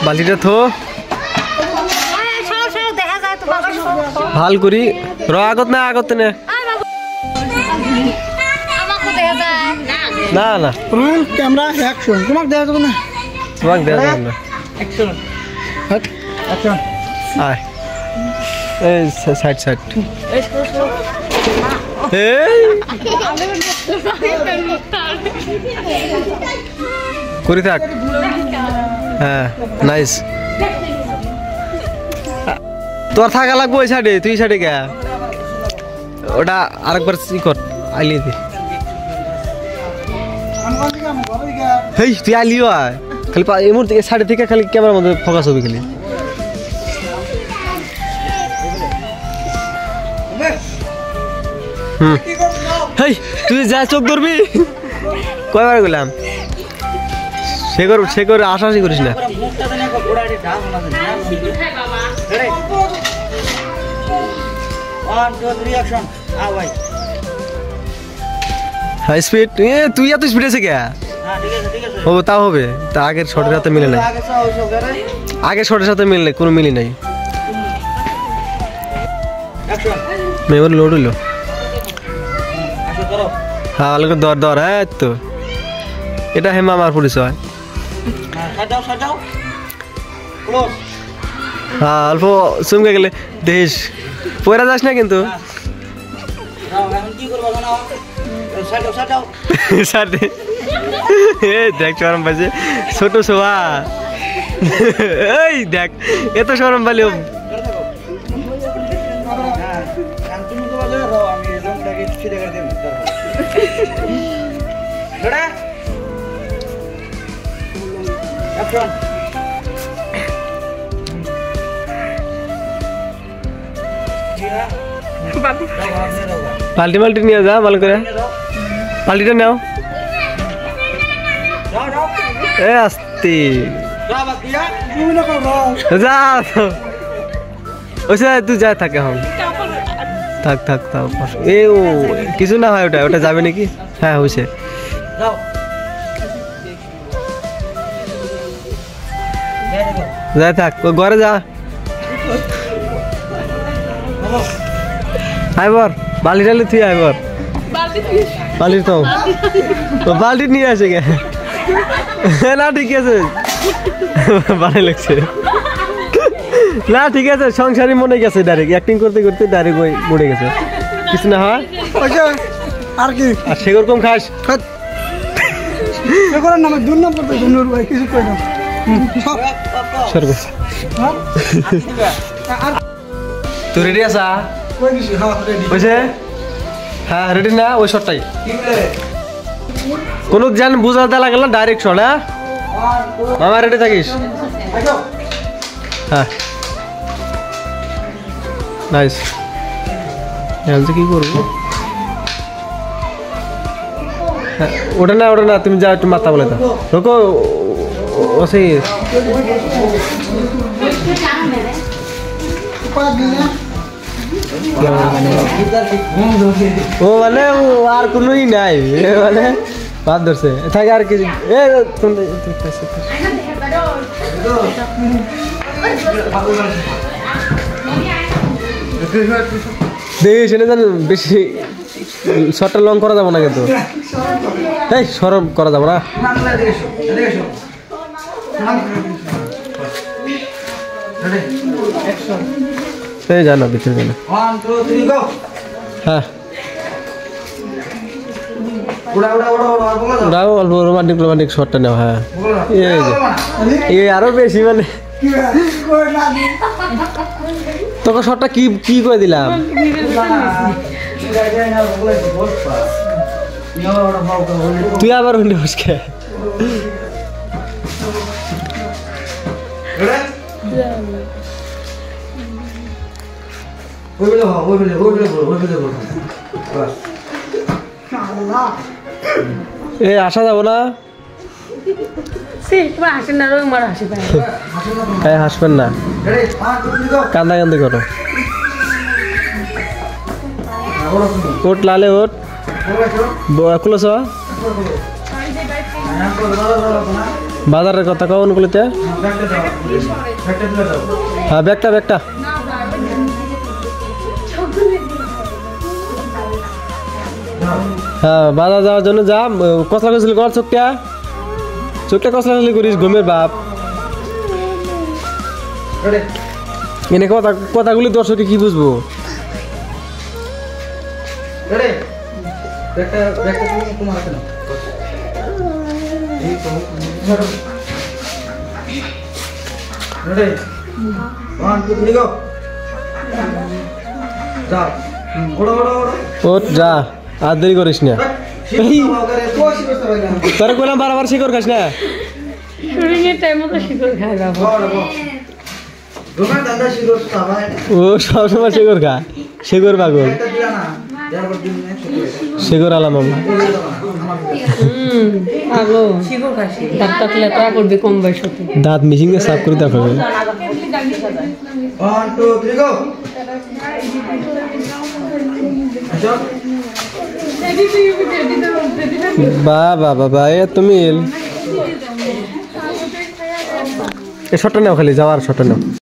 বালতিটা থো ভাল করি র আগত না না না রুল ক্যামেরা অ্যাকশন তোমাকে দেখা যাবে না অ্যাকশন আয় এই সাইড এই করি থাক হ্যাঁ নাইস তোর থাকা লাগবো ওই সাইডে তুই সাইডে গে ওটা আরেকবার ই কর আইলি দি হেই তুই আইলিও আয় খালি এই মুহূর্তে সাইডে থেকে খালি ক্যামেরার মধ্যে ফোকাস হবে খালি হেই তুই যা চোখ ধরবি কয়বার গেলাম সে করে আশাশি করিস না হাই স্পিড তুই এত স্পিড আছে কে হবে তাও হবে তা আগের শটের সাথে মিলে নাই আগের শটের সাথে মিলে কোনো মিলি নাই মেমোরি লোড হইলো হ্যাঁ ভালো করে দর হ্যাঁ তো এটা হেমা আমার পরিচয় হ্যাঁ অল্প চমকে গেলে দেশ পয়রা যাস না কিন্তু দেখ সরম পাইছে ছোট শোভা এই দেখ এত সরম পালি পাল্টি নিয়ে যা ভালো করে পাল্টিটা নাও এ আস্তে যা ওইসে তুই যা থাক এখন থাক এ ও কিছু না হয় ওটা যাবে নাকি হ্যাঁ হয়েছে যা থাক ঘরে যা আইবর বালি টালি তুই আইবর বালির তো বালতি নিয়ে আসে গে না ঠিক আছে ভালো লাগছে না ঠিক আছে সংসারই মনে গেছে ডাইরেক্ট অ্যাক্টিং করতে ডাইরেক্ট ওই মরে গেছে কিছু না হয় আর কি আর সেরকম খাস নামে দুই নম্বর ভাই কিছু কই না তুই রেডি আছা বুঝছে হ্যাঁ রেডি না ওই শটটাই কোনো জান বুঝাতে লাগল না ডাইরেক্ট শট হ্যাঁ মামা রেডি থাকিস হ্যাঁ নাইস এলতে কি করবো ওটা না তুমি যাও একটু মাথা বলে দাও রোকো ও সেই ও মানে আর কোনোই নাই মানে বাদ ধরছে থাকে আর কিছু দেখ জান বেশি শর্টটা লং করা যাবো না কিন্তু এই সরব করা যাবো না এই জানো ভিতরে জানো হ্যাঁ ওরাও অল্প রোমান্টিক শটটা নেওয়া হ্যাঁ এই আরো বেশি মানে তোকে শটটা কি করে দিলাম তুই আবার উন্ডে বসকে এ আসা যাব না হাসবেন না কান্দাকান্দি করো ওট লালে ওট খুলেছ বাজারের কথা কখন গুলোতে হ্যাঁ ব্যাগটা হ্যাঁ বাজার যাওয়ার জন্য যা কচলা কচলি কর চোখটা কচলা করিস ঘুমের বাপ এনে কথাগুলি দর্শকে কি বুঝবো ওঠ যা আর দেরি করিস না তোর কইলাম বারবার শিকড় খাস না ও সবসময় শিকড় খা শিকড় পাগল শিকড় আলাম আমরা দাঁত মিশিং সাফ করে দেখো বাবা এ তুমি এই শটটা নাও খালি যাওয়ার শটটা নাও